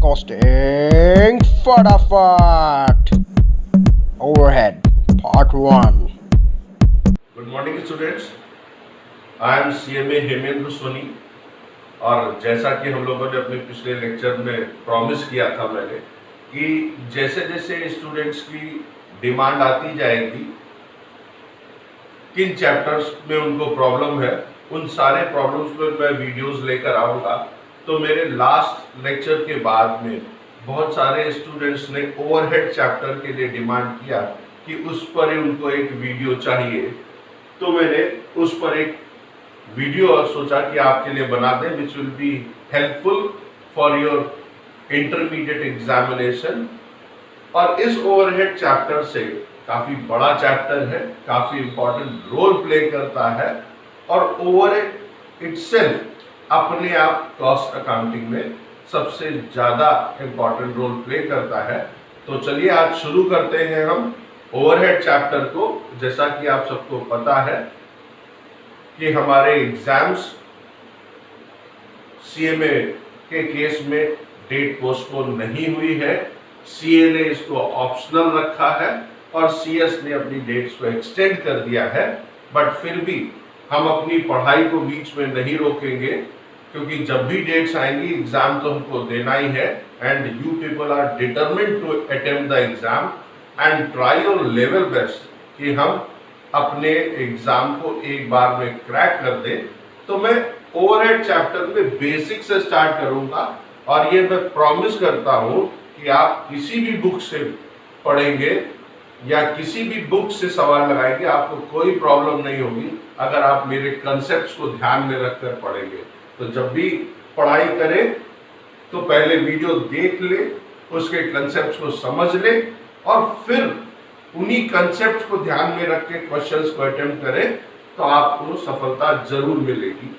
Costing फटाफट Overhead Part 1. Good morning students, I am CMA Hemendra Soni. और जैसा कि हम लोगों ने अपने पिछले लेक्चर में प्रॉमिस किया था मैंने कि जैसे जैसे स्टूडेंट्स की डिमांड आती जाएगी, किन चैप्टर्स में उनको प्रॉब्लम है, उन सारे प्रॉब्लम्स पर मैं वीडियोस लेकर आऊँगा। तो मेरे लास्ट लेक्चर के बाद में बहुत सारे स्टूडेंट्स ने ओवरहेड चैप्टर के लिए डिमांड किया कि उस पर ही उनको एक वीडियो चाहिए। तो मैंने उस पर एक वीडियो सोचा कि आपके लिए बना दें, which will be helpful for your intermediate examination. और इस ओवरहेड चैप्टर से काफ़ी बड़ा चैप्टर है, काफ़ी इंपॉर्टेंट रोल प्ले करता है और ओवरहेड इटसेल्फ अपने आप कॉस्ट अकाउंटिंग में सबसे ज़्यादा इंपॉर्टेंट रोल प्ले करता है। तो चलिए आज शुरू करते हैं हम ओवरहेड चैप्टर को। जैसा कि आप सबको पता है कि हमारे एग्जाम्स CMA के केस में डेट पोस्टपोन नहीं हुई है, CA ने इसको ऑप्शनल रखा है और CS ने अपनी डेट्स को एक्सटेंड कर दिया है। बट फिर भी हम अपनी पढ़ाई को बीच में नहीं रोकेंगे, क्योंकि जब भी डेट्स आएंगी एग्जाम तो हमको देना ही है। And you people are determined to attempt the exam and try your level best कि हम अपने एग्जाम को एक बार में क्रैक कर दें। तो मैं ओवरहेड चैप्टर में बेसिक से स्टार्ट करूंगा और ये मैं प्रॉमिस करता हूं कि आप किसी भी बुक से पढ़ेंगे या किसी भी बुक से सवाल लगाएंगे, आपको कोई प्रॉब्लम नहीं होगी अगर आप मेरे कंसेप्ट्स को ध्यान में रखकर पढ़ेंगे। तो जब भी पढ़ाई करें तो पहले वीडियो देख ले, उसके कंसेप्ट्स को समझ ले और फिर उन्हीं कंसेप्ट्स को ध्यान में रख के क्वेश्चंस को अटेम्प्ट करें, तो आपको सफलता जरूर मिलेगी।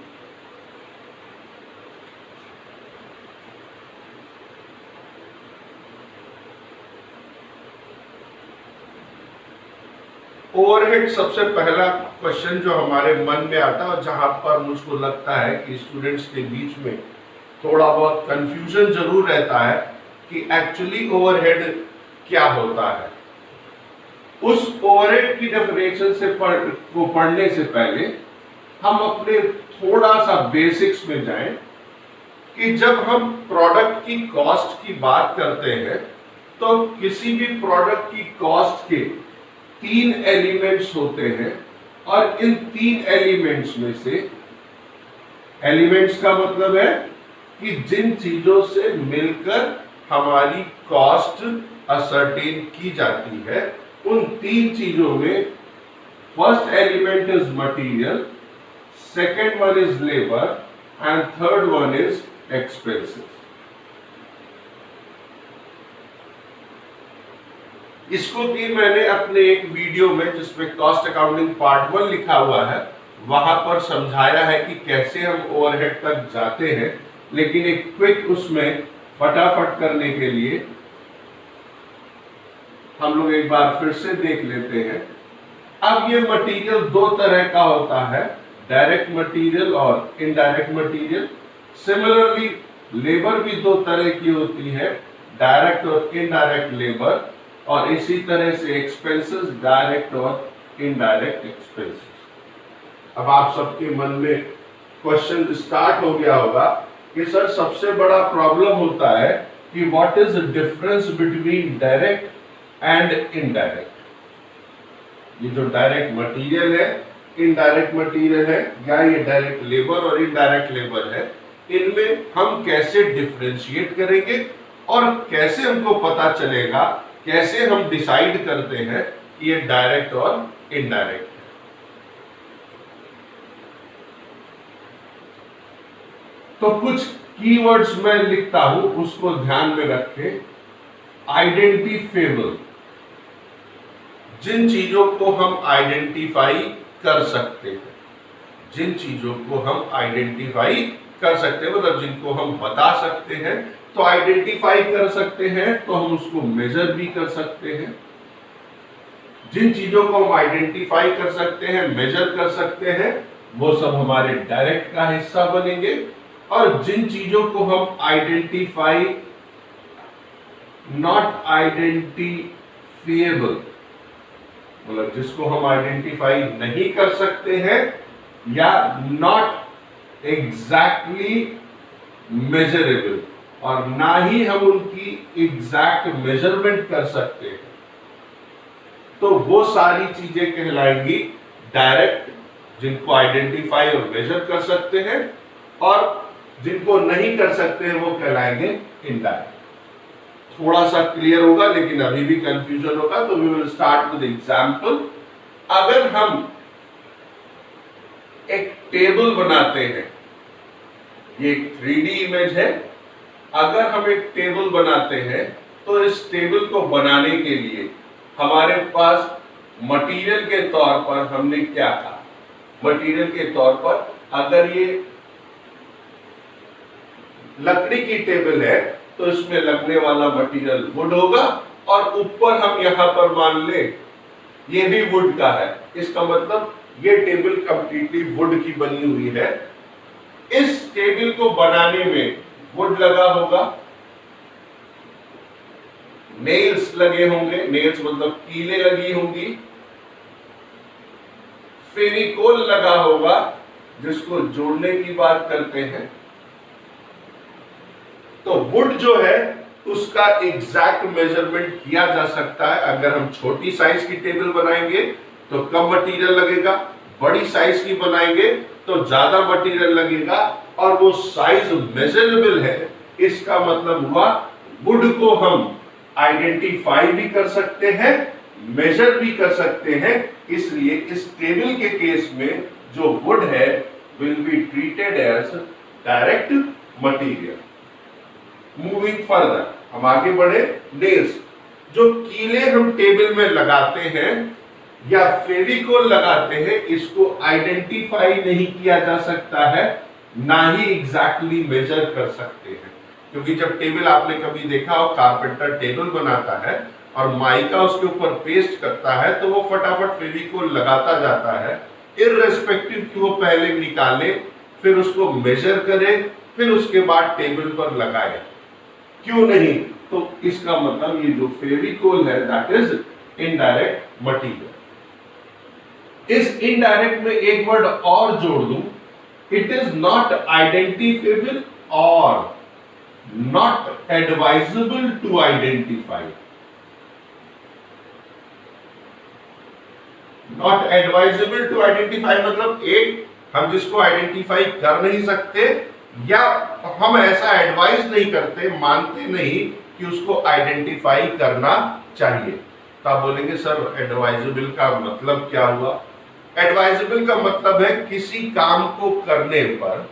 ओवरहेड सबसे पहला क्वेश्चन जो हमारे मन में आता है और जहां पर मुझको लगता है कि स्टूडेंट्स के बीच में थोड़ा बहुत कंफ्यूजन जरूर रहता है कि एक्चुअली ओवरहेड क्या होता है। उस ओवरहेड की डेफिनेशन से पढ़ने से पहले हम अपने थोड़ा सा बेसिक्स में जाएं कि जब हम प्रोडक्ट की कॉस्ट की बात करते हैं तो किसी भी प्रोडक्ट की कॉस्ट के 3 एलिमेंट्स होते हैं और इन 3 एलिमेंट्स में से, एलिमेंट्स का मतलब है कि जिन चीजों से मिलकर हमारी कॉस्ट असर्टेन की जाती है, उन 3 चीजों में first element is material, second one is labour and third one is expenses. इसको भी मैंने अपने एक वीडियो में जिसमें कॉस्ट अकाउंटिंग पार्ट 1 लिखा हुआ है वहां पर समझाया है कि कैसे हम ओवरहेड तक जाते हैं। लेकिन एक क्विक उसमें फटाफट करने के लिए हम लोग एक बार फिर से देख लेते हैं। अब ये मटेरियल 2 तरह का होता है, डायरेक्ट मटेरियल और इनडायरेक्ट मटेरियल। सिमिलरली लेबर भी 2 तरह की होती है, डायरेक्ट और इनडायरेक्ट लेबर। और इसी तरह से एक्सपेंसेस, डायरेक्ट और इनडायरेक्ट एक्सपेंसेस। अब आप सबके मन में क्वेश्चन स्टार्ट हो गया होगा कि सर सबसे बड़ा प्रॉब्लम होता है कि what is the difference between direct and indirect. ये जो डायरेक्ट मटेरियल है, इनडायरेक्ट मटेरियल है, या ये डायरेक्ट लेबर और इनडायरेक्ट लेबर है, इनमें हम कैसे डिफरेंशिएट करेंगे और कैसे हमको पता चलेगा, कैसे हम डिसाइड करते हैं कि ये डायरेक्ट और इनडायरेक्ट है। तो कुछ कीवर्ड्स मैं लिखता हूं, उसको ध्यान में रखें। आइडेंटिफेबल, जिन चीजों को हम आइडेंटिफाई कर सकते हैं, जिन चीजों को हम आइडेंटिफाई कर सकते हैं मतलब जिनको हम बता सकते हैं, तो आइडेंटिफाई कर सकते हैं तो हम उसको मेजर भी कर सकते हैं। जिन चीजों को हम आइडेंटिफाई कर सकते हैं, मेजर कर सकते हैं, वो सब हमारे डायरेक्ट का हिस्सा बनेंगे। और जिन चीजों को हम आइडेंटिफाई नॉट आइडेंटिफिएबल, मतलब जिसको हम आइडेंटिफाई नहीं कर सकते हैं, या नॉट एग्जैक्टली मेजरेबल, और ना ही हम उनकी एग्जैक्ट मेजरमेंट कर सकते हैं, तो वो सारी चीजें कहलाएंगी डायरेक्ट, जिनको आइडेंटिफाई और मेजर कर सकते हैं, और जिनको नहीं कर सकते हैं वो कहलाएंगे इनडायरेक्ट। थोड़ा सा क्लियर होगा, लेकिन अभी भी कंफ्यूजन होगा, तो we will start with example. अगर हम एक टेबल बनाते हैं, ये एक 3D इमेज है, अगर हम एक टेबल बनाते हैं तो इस टेबल को बनाने के लिए हमारे पास मटेरियल के तौर पर हमने क्या कहा, मटेरियल के तौर पर अगर ये लकड़ी की टेबल है तो इसमें लगने वाला मटेरियल वुड होगा, और ऊपर हम यहां पर मान ले ये भी वुड का है, इसका मतलब ये टेबल कंप्लीटली वुड की बनी हुई है। इस टेबल को बनाने में वुड लगा होगा, नेल्स लगे होंगे, नेल्स मतलब कीलें लगी होंगी, फेविकोल लगा होगा जिसको जोड़ने की बात करते हैं। तो वुड जो है उसका एग्जैक्ट मेजरमेंट किया जा सकता है। अगर हम छोटी साइज की टेबल बनाएंगे तो कम मटेरियल लगेगा, बड़ी साइज की बनाएंगे तो ज्यादा मटेरियल लगेगा, और वो साइज मेजरेबल है, इसका मतलब हुआ वुड को हम आइडेंटिफाई भी कर सकते हैं, मेजर भी कर सकते हैं। इसलिए इस टेबल के केस में जो वुड है will be treated as direct material. Moving further, हम आगे बढ़े। नेल्स, जो कीले हम टेबल में लगाते हैं या फेविकोल लगाते हैं, इसको आइडेंटिफाई नहीं किया जा सकता है, ना ही एग्जैक्टली मेजर कर सकते हैं। क्योंकि जब टेबल आपने कभी देखा हो, कारपेंटर टेबल बनाता है और माइका उसके ऊपर पेस्ट करता है, तो वो फटाफट फेविकोल लगाता जाता है, इररेस्पेक्टिव कि वो पहले निकाले, फिर उसको मेजर करे, फिर उसके बाद टेबल पर लगाए। क्यों नहीं? तो इसका मतलब ये जो फेविकोल है दैट इज इनडायरेक्ट मटेरियल। इस इनडायरेक्ट में एक वर्ड और जोड़ दूं, इट इज नॉट आइडेंटिफिएबल और not advisable to identify. Not advisable to identify मतलब एक, हम जिसको आइडेंटिफाई कर नहीं सकते, या हम ऐसा एडवाइस नहीं करते, मानते नहीं कि उसको आइडेंटिफाई करना चाहिए। तो आप बोलेंगे सर एडवाइजेबल का मतलब क्या हुआ? एडवाइजेबल का मतलब है किसी काम को करने पर,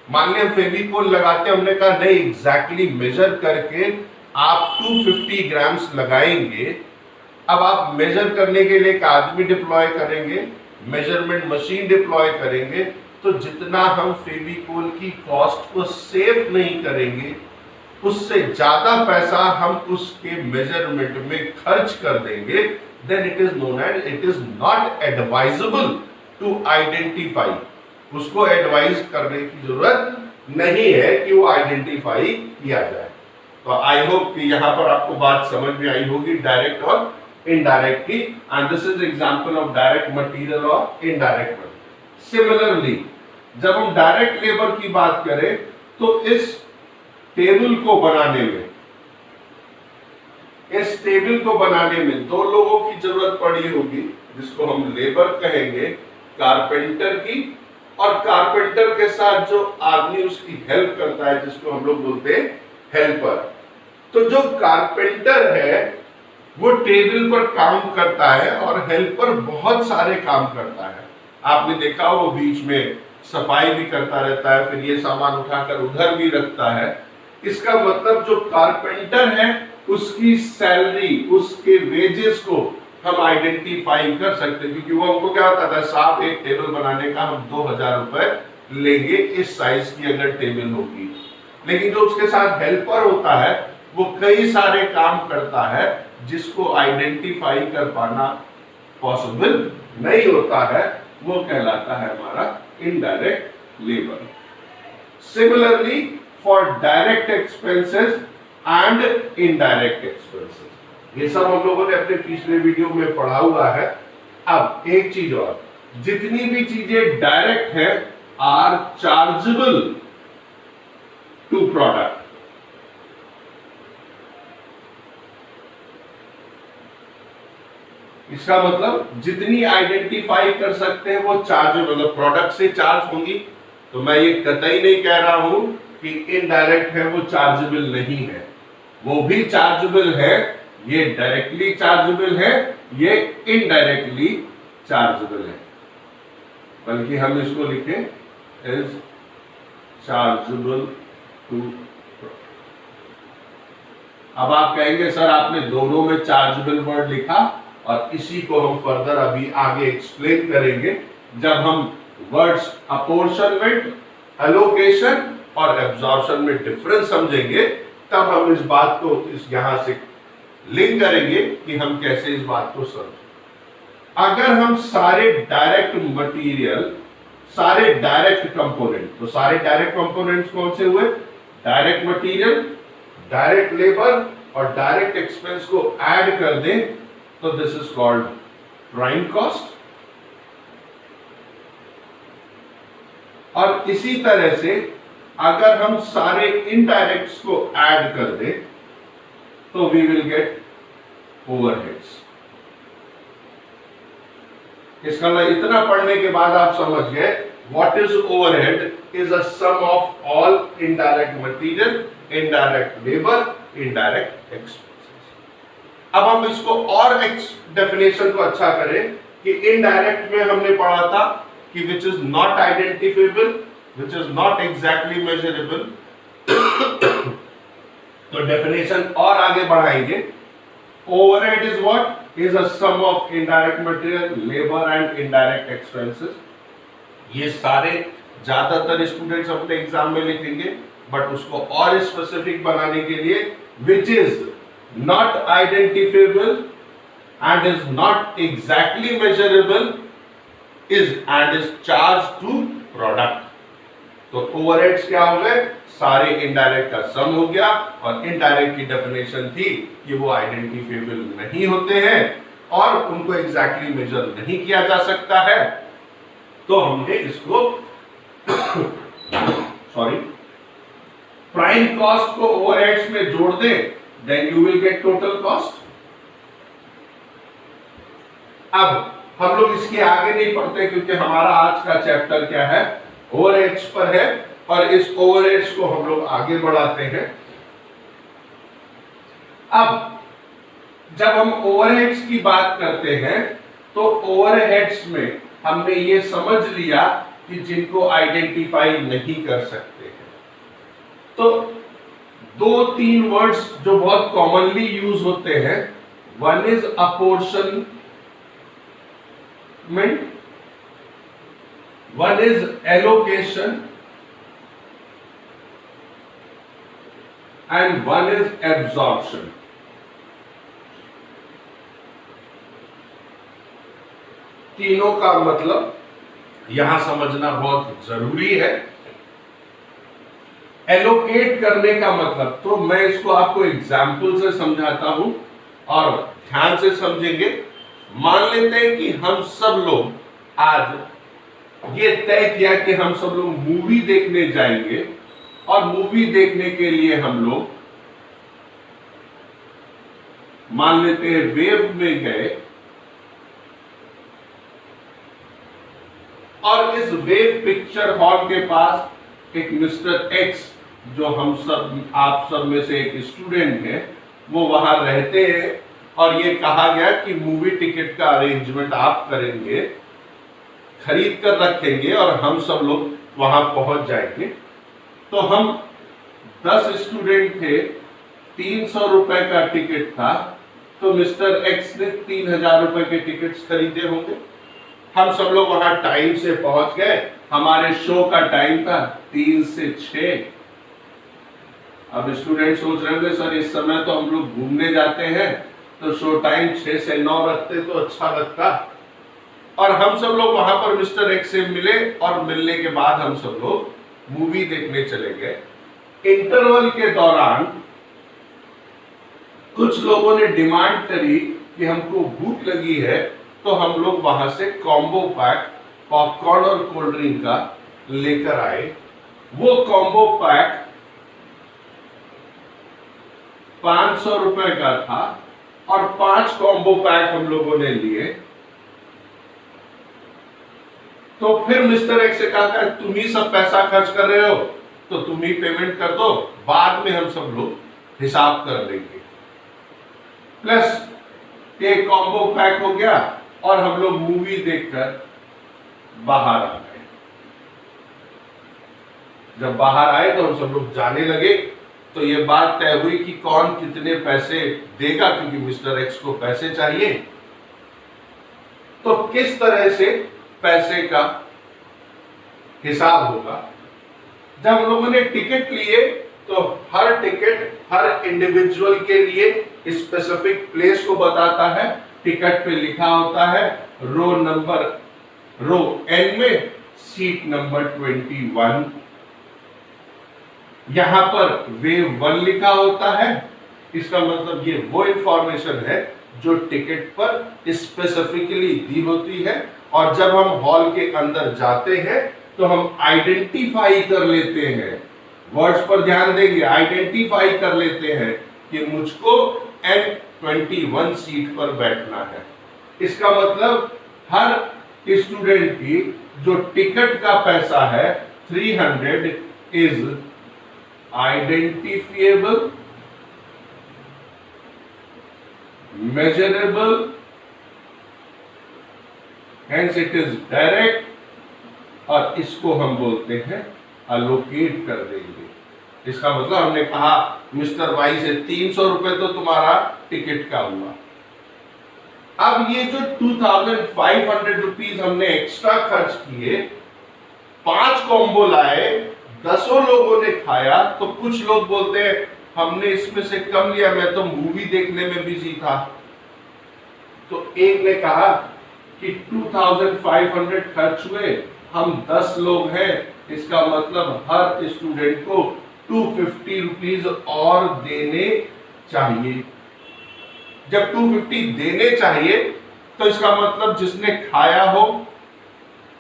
मान लिया फेविकोल लगाते, हमने कहा नहीं एग्जैक्टली मेजर करके आप 250 ग्राम्स लगाएंगे। अब आप मेजर करने के लिए एक आदमी डिप्लॉय करेंगे, मेजरमेंट मशीन डिप्लॉय करेंगे, तो जितना हम फेविकोल की कॉस्ट को सेव नहीं करेंगे, उससे ज्यादा पैसा हम उसके मेजरमेंट में खर्च कर देंगे, then it is known as it is not advisable to identify। उसको एडवाइज करने की जरूरत नहीं है कि वो आइडेंटिफाई किया जाए। तो आई होप कि यहाँ पर आपको बात समझ में आई होगी, डायरेक्ट और इनडायरेक्ट की। And this is example of direct material और इनडायरेक्ट मटेरियल। सिमिलरली जब हम डायरेक्ट लेबर की बात करें तो इस टेबल को बनाने में दो लोगों की जरूरत पड़ी होगी, जिसको हम लेबर कहेंगे, कारपेंटर की, और कारपेंटर के साथ जो आदमी उसकी हेल्प करता है, जिसको हम लोग बोलते हैं हेल्पर। तो जो कारपेंटर है वो टेबल पर काम करता है और हेल्पर बहुत सारे काम करता है। आपने देखा वो बीच में सफाई भी करता रहता है, फिर ये सामान उठाकर उधर भी रखता है। इसका मतलब जो कारपेंटर है उसकी सैलरी, उसके वेजेस को हम आइडेंटिफाई कर सकते हैं, क्योंकि वो हमको क्या होता था, साहब एक टेबल बनाने का हम 2000 रुपए लेंगे इस साइज की अगर टेबल होगी। लेकिन जो उसके साथ हेल्पर होता है वो कई सारे काम करता है, जिसको आइडेंटिफाई कर पाना पॉसिबल नहीं होता है, वो कहलाता है हमारा indirect labour. Similarly for direct expenses and indirect expenses. ये सब हम लोगों ने अपने पिछले वीडियो में पढ़ा हुआ है। अब एक चीज और, जितनी भी चीजें डायरेक्ट है आर चार्जेबल टू प्रोडक्ट। इसका मतलब जितनी आइडेंटिफाई कर सकते हैं वो चार्जेबल, प्रोडक्ट से चार्ज होंगी। तो मैं ये कतई नहीं कह रहा हूं कि इनडायरेक्ट है वो चार्जेबल नहीं है, वो भी चार्जेबल है। ये डायरेक्टली चार्जेबल है, ये इनडायरेक्टली चार्जेबल है, बल्कि हम इसको लिखें इज चार्जेबल टू। अब आप कहेंगे सर आपने दोनों में चार्जेबल वर्ड लिखा, और इसी को हम फर्दर अभी आगे एक्सप्लेन करेंगे जब हम वर्ड्स अपोर्शनमेंट, एलोकेशन और एब्जॉर्प्शन में डिफरेंस समझेंगे, तब हम इस बात को इस यहां से लिंक करेंगे कि हम कैसे इस बात को समझें। अगर हम सारे डायरेक्ट मटेरियल, सारे डायरेक्ट कंपोनेंट, तो सारे डायरेक्ट कंपोनेंट्स कौन से हुए? डायरेक्ट मटेरियल, डायरेक्ट लेबर और डायरेक्ट एक्सपेंस को ऐड कर दें तो this is called prime cost. और इसी तरह से अगर हम सारे इनडायरेक्ट्स को ऐड कर दें तो वी विल गेट ओवरहेड्स। इसका मतलब इतना पढ़ने के बाद आप समझ गए what is overhead is a sum of all indirect material, indirect labour, indirect expenses. अब हम इसको और डेफिनेशन को अच्छा करें कि इनडायरेक्ट में हमने पढ़ा था कि which is not identifiable, which is not exactly measurable। तो डेफिनेशन और आगे बढ़ाएंगे। Overhead is what? Is a sum of indirect material, labour and indirect expenses. ये सारे ज्यादातर स्टूडेंट्स अपने एग्जाम में लिखेंगे, बट उसको और स्पेसिफिक बनाने के लिए which is not identifiable and is not exactly measurable is and is charge to product. तो ओवरहेड्स क्या हो गए? सारे इनडायरेक्ट का सम हो गया, और इनडायरेक्ट की डेफिनेशन थी कि वो आइडेंटिफिएबल नहीं होते हैं और उनको एग्जैक्टली मेजर नहीं किया जा सकता है। तो हमने इसको प्राइम कॉस्ट को ओवरहेड्स में जोड़ दें, then you will get total cost. अब हम लोग इसके आगे नहीं पढ़ते क्योंकि हमारा आज का चैप्टर क्या है? ओवरहेड्स पर है, और इस ओवरहेड्स को हम लोग आगे बढ़ाते हैं। अब जब हम ओवरहेड्स की बात करते हैं तो ओवरहेड्स में हमने ये समझ लिया कि जिनको आइडेंटिफाई नहीं कर सकते हैं। तो दो तीन वर्ड्स जो बहुत कॉमनली यूज होते हैं, one is apportionment, one is allocation and one is absorption। तीनों का मतलब यहां समझना बहुत जरूरी है। एलोकेट करने का मतलब, तो मैं इसको आपको एग्जाम्पल से समझाता हूं और ध्यान से समझेंगे। मान लेते हैं कि हम सब लोग आज ये तय किया कि हम सब लोग मूवी देखने जाएंगे, और मूवी देखने के लिए हम लोग मान लेते हैं वेव में गए, और इस वेव पिक्चर हॉल के पास एक मिस्टर एक्स, जो हम सब आप सब में से एक स्टूडेंट है, वो वहां रहते हैं, और ये कहा गया कि मूवी टिकट का अरेंजमेंट आप करेंगे, खरीद कर रखेंगे, और हम सब लोग वहां पहुंच जाएंगे। तो हम 10 स्टूडेंट थे, 300 रुपए का टिकट था, तो मिस्टर एक्स ने 3000 रुपए के टिकट्स खरीदे होंगे। हम सब लोग वहां टाइम से पहुंच गए, हमारे शो का टाइम था 3 से 6। अब स्टूडेंट सोच रहे होंगे सर इस समय तो हम लोग घूमने जाते हैं, तो शो टाइम 6 से 9 रखते तो अच्छा लगता। और हम सब लोग वहां पर मिस्टर एक्स से मिले, और मिलने के बाद हम सब लोग मूवी देखने चले गए। इंटरवल के दौरान कुछ लोगों ने डिमांड करी कि हमको भूख लगी है, तो हम लोग वहां से कॉम्बो पैक पॉपकॉर्न और कोल्ड ड्रिंक का लेकर आए। वो कॉम्बो पैक 500 रुपए का था और 5 कॉम्बो पैक हम लोगों ने लिए। तो फिर मिस्टर एक्स से कहा था तुम ही सब पैसा खर्च कर रहे हो, तो तुम ही पेमेंट कर दो, बाद में हम सब लोग हिसाब कर लेंगे। प्लस ये कॉम्बो पैक हो गया और हम लोग मूवी देखकर बाहर आ गए। जब बाहर आए तो हम सब लोग जाने लगे, तो ये बात तय हुई कि कौन कितने पैसे देगा, क्योंकि मिस्टर एक्स को पैसे चाहिए। तो किस तरह से पैसे का हिसाब होगा। जब हम लोगों ने टिकट लिए तो हर टिकट हर इंडिविजुअल के लिए स्पेसिफिक प्लेस को बताता है। टिकट पे लिखा होता है रो एन में सीट नंबर 21। यहां पर वेव 1 लिखा होता है। इसका मतलब ये वो इंफॉर्मेशन है जो टिकट पर स्पेसिफिकली दी होती है। और जब हम हॉल के अंदर जाते हैं तो हम आइडेंटिफाई कर लेते हैं, वर्ड्स पर ध्यान देंगे, आइडेंटिफाई कर लेते हैं कि मुझको N21 सीट पर बैठना है। इसका मतलब हर स्टूडेंट की जो टिकट का पैसा है 300 is identifiable, measurable, hence it is direct, और इसको हम बोलते हैं अलोकेट कर देंगे। इसका मतलब हमने कहा मिस्टर वाई से 300 रुपए तो तुम्हारा टिकट का हुआ। अब ये जो 2500 रुपीज हमने एक्स्ट्रा खर्च किए, 5 कॉम्बो लाए, 10 लोगों ने खाया, तो कुछ लोग बोलते हैं हमने इसमें से कम लिया, मैं तो मूवी देखने में बिजी था। तो एक ने कहा कि 2500 खर्च हुए, हम 10 लोग हैं, इसका मतलब हर स्टूडेंट को 250 रुपीज और देने चाहिए। जब 250 देने चाहिए तो इसका मतलब जिसने खाया हो,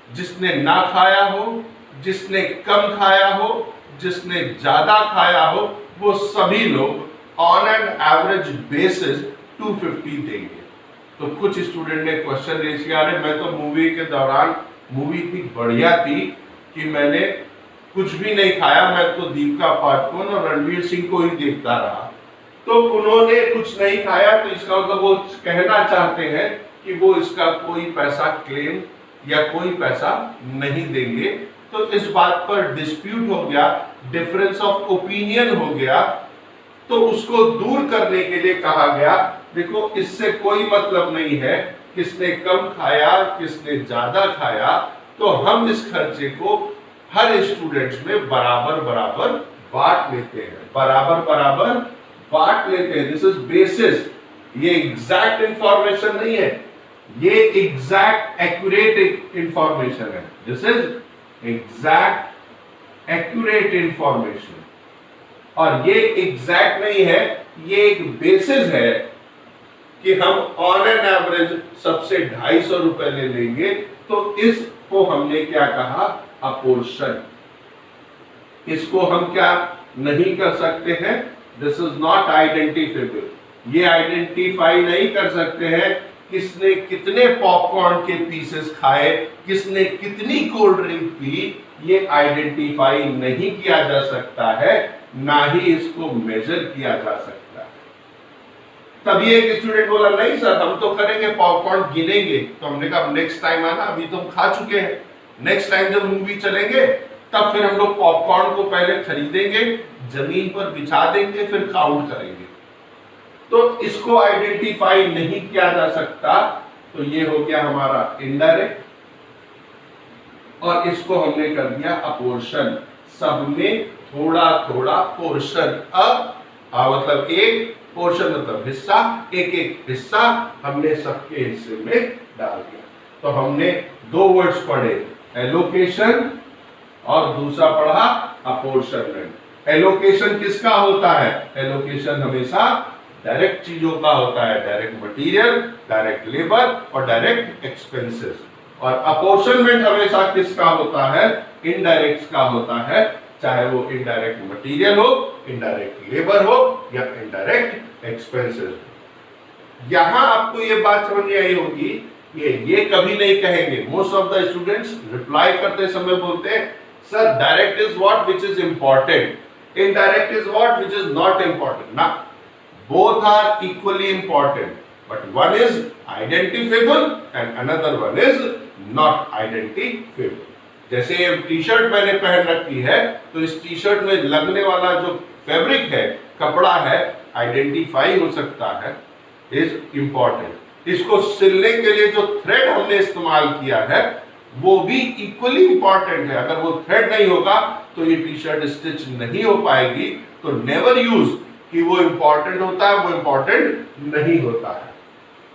जिसने ना खाया हो, जिसने कम खाया हो, जिसने ज्यादा खाया हो, वो सभी लोग ऑन एन एवरेज बेसिस 250 देंगे। तो कुछ स्टूडेंट ने क्वेश्चन रेज किया, अरे मैं तो मूवी के दौरान, मूवी इतनी बढ़िया थी कि मैंने कुछ भी नहीं खाया, मैं तो दीपिका पादुकोण और रणवीर सिंह को ही देखता रहा। तो उन्होंने कुछ नहीं खाया, तो इसका मतलब वो कहना चाहते हैं कि वो इसका कोई पैसा क्लेम या कोई पैसा नहीं देंगे। तो इस बात पर डिस्प्यूट हो गया, डिफरेंस ऑफ ओपिनियन हो गया। तो उसको दूर करने के लिए कहा गया देखो इससे कोई मतलब नहीं है किसने कम खाया किसने ज्यादा खाया, तो हम इस खर्चे को हर स्टूडेंट्स में बराबर बराबर बांट लेते हैं, बराबर बराबर बांट लेते हैं। दिस इज बेसिस, ये एग्जैक्ट इंफॉर्मेशन नहीं है, ये एग्जैक्ट एक्यूरेट इंफॉर्मेशन है। This is exact accurate information, और ये एग्जैक्ट नहीं है, ये एक बेसिस है कि हम ऑन एन एवरेज सबसे 250 रुपए ले लेंगे। तो इसको हमने क्या कहा, अपोर्शन। इसको हम क्या नहीं कर सकते हैं, दिस इज नॉट आइडेंटिफाइबल। ये आइडेंटिफाई नहीं कर सकते हैं किसने कितने पॉपकॉर्न के पीसेस खाए, किसने कितनी कोल्ड ड्रिंक पी, ये आइडेंटिफाई नहीं किया जा सकता है, ना ही इसको मेजर किया जा सकता है। तभी एक स्टूडेंट बोला नहीं सर हम तो करेंगे, पॉपकॉर्न गिनेंगे। तो हमने कहा नेक्स्ट टाइम आना, अभी तो हम खा चुके हैं, नेक्स्ट टाइम जब मूवी चलेंगे तब फिर हम लोग पॉपकॉर्न को पहले खरीदेंगे, जमीन पर बिछा देंगे, फिर काउंट करेंगे। तो इसको आइडेंटिफाई नहीं किया जा सकता, तो ये हो गया हमारा इनडायरेक्ट, और इसको हमने कर दिया अपोर्शन। सब में थोड़ा थोड़ा पोर्शन। अब मतलब एक पोर्शन मतलब हिस्सा, एक एक हिस्सा हमने सबके हिस्से में डाल दिया। तो हमने 2 वर्ड्स पढ़े, एलोकेशन और दूसरा पढ़ा अपोर्शनमेंट। एलोकेशन किसका होता है, एलोकेशन हमेशा डायरेक्ट चीजों का होता है डायरेक्ट मटेरियल, डायरेक्ट लेबर और डायरेक्ट एक्सपेंसेस। और अपोर्शनमेंट हमेशा किसका होता है? इनडायरेक्ट का होता है, चाहे वो इनडायरेक्ट मटेरियल हो, इनडायरेक्ट लेबर हो या इनडायरेक्ट एक्सपेंसेस। यहां आपको ये बात समझ में आई होगी, ये कभी नहीं कहेंगे। Most of the students reply करते समय बोलते हैं sir direct is what which is important, indirect is what which is not important. Now both are equally important, but one is identifiable and another one is not identifiable. जैसे ये T shirt मैंने पहन रखी है, तो इस T shirt में लगने वाला जो फैब्रिक है, कपड़ा है, आइडेंटिफाई हो सकता है, इज इंपॉर्टेंट। इसको सिलने के लिए जो थ्रेड हमने इस्तेमाल किया है वो भी इक्वली इंपॉर्टेंट है। अगर वो थ्रेड नहीं होगा तो ये टी शर्ट स्टिच नहीं हो पाएगी। तो नेवर यूज कि वो इंपॉर्टेंट होता है, वो इंपॉर्टेंट नहीं होता है।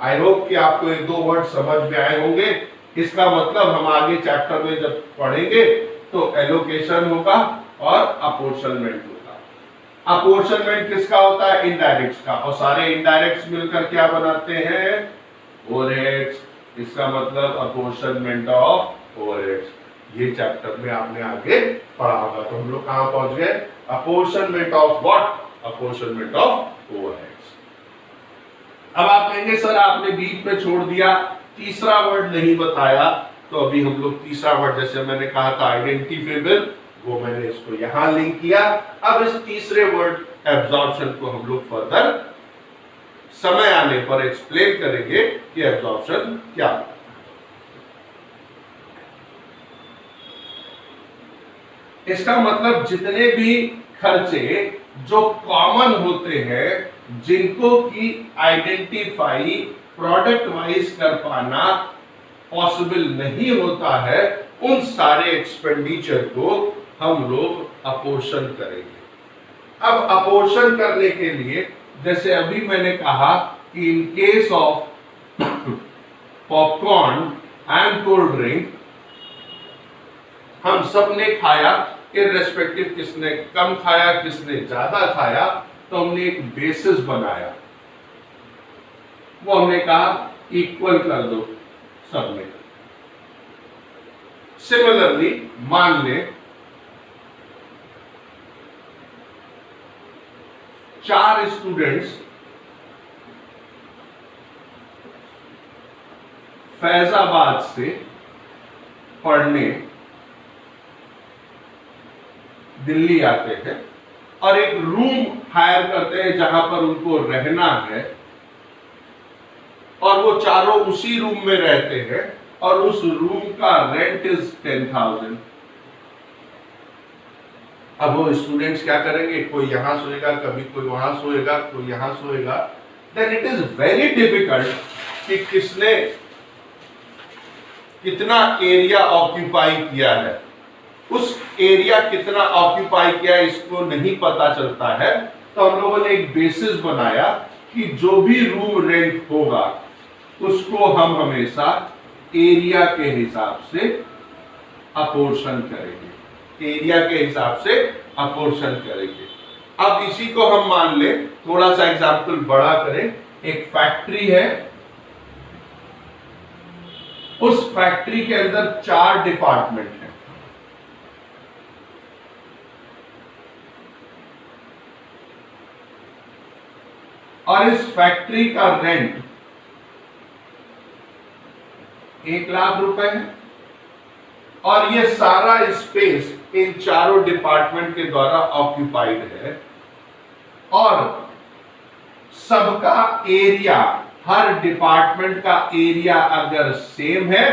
आई होप कि आपको एक दो वर्ड समझ में आए होंगे। इसका मतलब हम आगे चैप्टर में जब पढ़ेंगे तो एलोकेशन होगा और अपोर्शनमेंट होगा। अपोर्शनमेंट किसका होता है? इनडायरेक्ट का। और सारे इनडायरेक्ट्स मिलकर क्या बनाते हैं? ओवरहेड्स। इसका मतलब अपोर्शनमेंट ऑफ ओवरहेड्स। ये चैप्टर में आपने आगे पढ़ा होगा। तो हम लोग कहां पहुंच गए? Apportionment of what? Apportionment of overheads. अब आप कहेंगे सर आपने बीच में छोड़ दिया, तीसरा वर्ड नहीं बताया। तो अभी हम लोग तीसरा वर्ड, जैसे मैंने कहा था आइडेंटिफिएबल, वो मैंने इसको यहां लिंक किया। अब इस तीसरे वर्ड एब्जॉर्प्शन को हम लोग फर्दर समय आने पर एक्सप्लेन करेंगे कि एब्जॉर्प्शन क्या है। इसका मतलब जितने भी खर्चे जो कॉमन होते हैं, जिनको कि आइडेंटिफाई प्रोडक्ट वाइज कर पाना पॉसिबल नहीं होता है, उन सारे एक्सपेंडिचर को हम लोग अपोर्शन करेंगे। अब अपोर्शन करने के लिए, जैसे अभी मैंने कहा कि in case of popcorn and cold drink, हम सब ने खाया, इररेस्पेक्टिव किसने कम खाया किसने ज्यादा खाया, तो हमने एक बेसिस बनाया। वो हमने कहा इक्वल कर दो सब में। सिमिलरली मान ले 4 स्टूडेंट्स फैजाबाद से पढ़ने दिल्ली आते हैं और एक रूम हायर करते हैं जहां पर उनको रहना है, और वो चारों उसी रूम में रहते हैं और उस रूम का रेंट इज 10,000। अब वो स्टूडेंट्स क्या करेंगे? कोई यहां सोएगा, कभी कोई वहां सोएगा, कोई यहां सोएगा। Then it is very difficult कि किसने कितना एरिया ऑक्यूपाई किया है। उस एरिया कितना ऑक्यूपाई किया इसको नहीं पता चलता है। तो हम लोगों ने एक बेसिस बनाया कि जो भी रूम रेंट होगा उसको हम हमेशा एरिया के हिसाब से अपोर्शन करेंगे। एरिया के हिसाब से अपोर्शन करेंगे। अब इसी को हम मान ले, थोड़ा सा एग्जांपल बड़ा करें। एक फैक्ट्री है, उस फैक्ट्री के अंदर 4 डिपार्टमेंट हैं। और इस फैक्ट्री का रेंट 1 लाख रुपए है और ये सारा स्पेस इन चारों डिपार्टमेंट के द्वारा ऑक्यूपाइड है। और सबका एरिया, हर डिपार्टमेंट का एरिया अगर सेम है,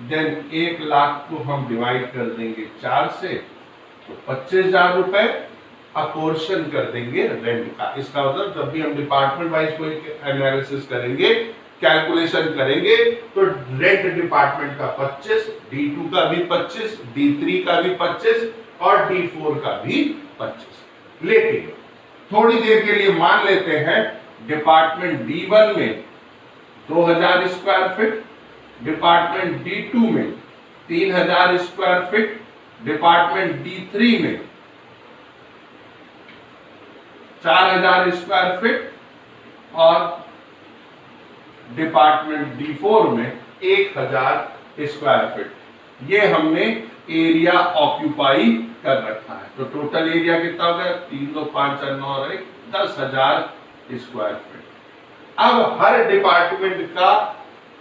देन 1 लाख को हम डिवाइड कर देंगे 4 से, तो 25,000 रुपए अपोर्शन कर देंगे रेंट का। इसका मतलब जब भी हम डिपार्टमेंट वाइज कोई एनालिसिस करेंगे, कैलकुलेशन करेंगे, तो रेंट डिपार्टमेंट का 25, D2 का भी 25, D3 का भी 25 और D4 का भी 25। लेकिन थोड़ी देर के लिए मान लेते हैं डिपार्टमेंट D1 में 2000 स्क्वायर फीट, डिपार्टमेंट D2 में 3000 स्क्वायर फीट, डिपार्टमेंट D3 में 4000 स्क्वायर फीट और डिपार्टमेंट D4 में 1000 स्क्वायर फीट। ये हमने एरिया ऑक्यूपाई कर रखा है। तो टोटल एरिया कितना हो गया? 3 2 5 4 9 और 1 10,000 स्क्वायर फीट। अब हर डिपार्टमेंट का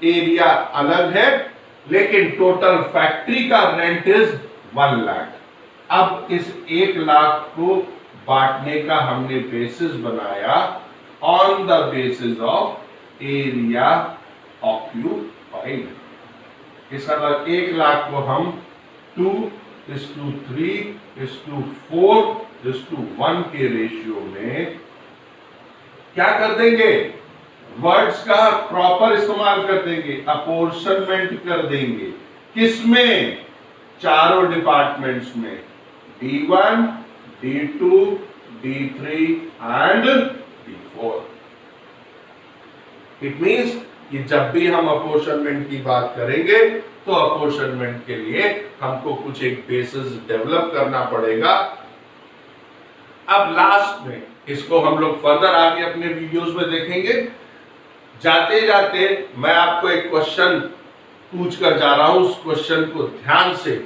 एरिया अलग है, लेकिन टोटल फैक्ट्री का रेंट इज 1 लाख। अब इस 1 लाख को बांटने का हमने बेसिस बनाया on the basis of area occupied. इसका मतलब 1 लाख को हम 2:3:4:1 के रेशियो में क्या कर देंगे? वर्ड्स का प्रॉपर इस्तेमाल कर देंगे, अपोर्शनमेंट कर देंगे। किसमें? चारों डिपार्टमेंट्स में, D1, D2, D3 and D4। It means कि जब भी हम अपोर्शनमेंट की बात करेंगे तो अपोर्शनमेंट के लिए हमको कुछ एक बेसिस डेवलप करना पड़ेगा। अब लास्ट में इसको हम लोग फर्दर आगे अपने वीडियोस में देखेंगे। जाते जाते मैं आपको एक क्वेश्चन पूछ कर जा रहा हूं। उस क्वेश्चन को ध्यान से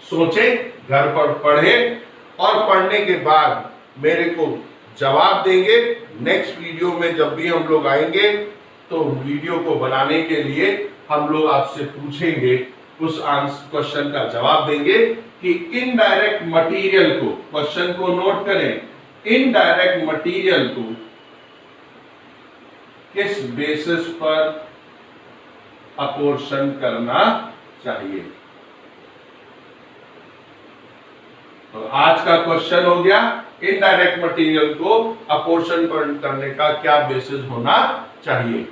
सोचें, घर पर पढ़ें और पढ़ने के बाद मेरे को जवाब देंगे। नेक्स्ट वीडियो में जब भी हम लोग आएंगे तो वीडियो को बनाने के लिए हम लोग आपसे पूछेंगे, उस क्वेश्चन का जवाब देंगे कि इनडायरेक्ट मटेरियल को, क्वेश्चन को नोट करें, इनडायरेक्ट मटेरियल को किस बेसिस पर अपोर्शन करना चाहिए। तो आज का क्वेश्चन हो गया, इनडायरेक्ट मटेरियल को अपोर्शन करने का क्या बेसिस होना चाहिए।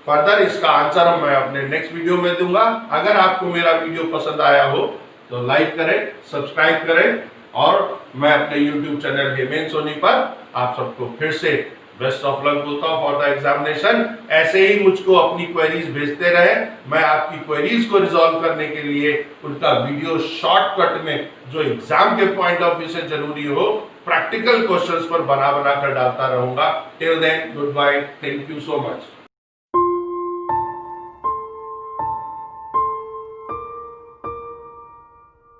फर्दर इसका आंसर मैं अपने नेक्स्ट वीडियो में दूंगा। अगर आपको मेरा वीडियो पसंद आया हो तो लाइक करें, सब्सक्राइब करें और मैं अपने YouTube चैनल हेमेन सोनी पर आप सबको फिर से बेस्ट ऑफ लक बोलता हूं फॉर द एग्जामिनेशन। ऐसे ही मुझको अपनी क्वेरीज भेजते रहे, मैं आपकी क्वेरीज को रिजॉल्व करने के लिए उनका वीडियो शॉर्टकट में जो एग्जाम के पॉइंट ऑफ व्यू से जरूरी हो, प्रैक्टिकल क्वेश्चंस पर बना कर डालता रहूंगा। Till then, goodbye, thank you so much.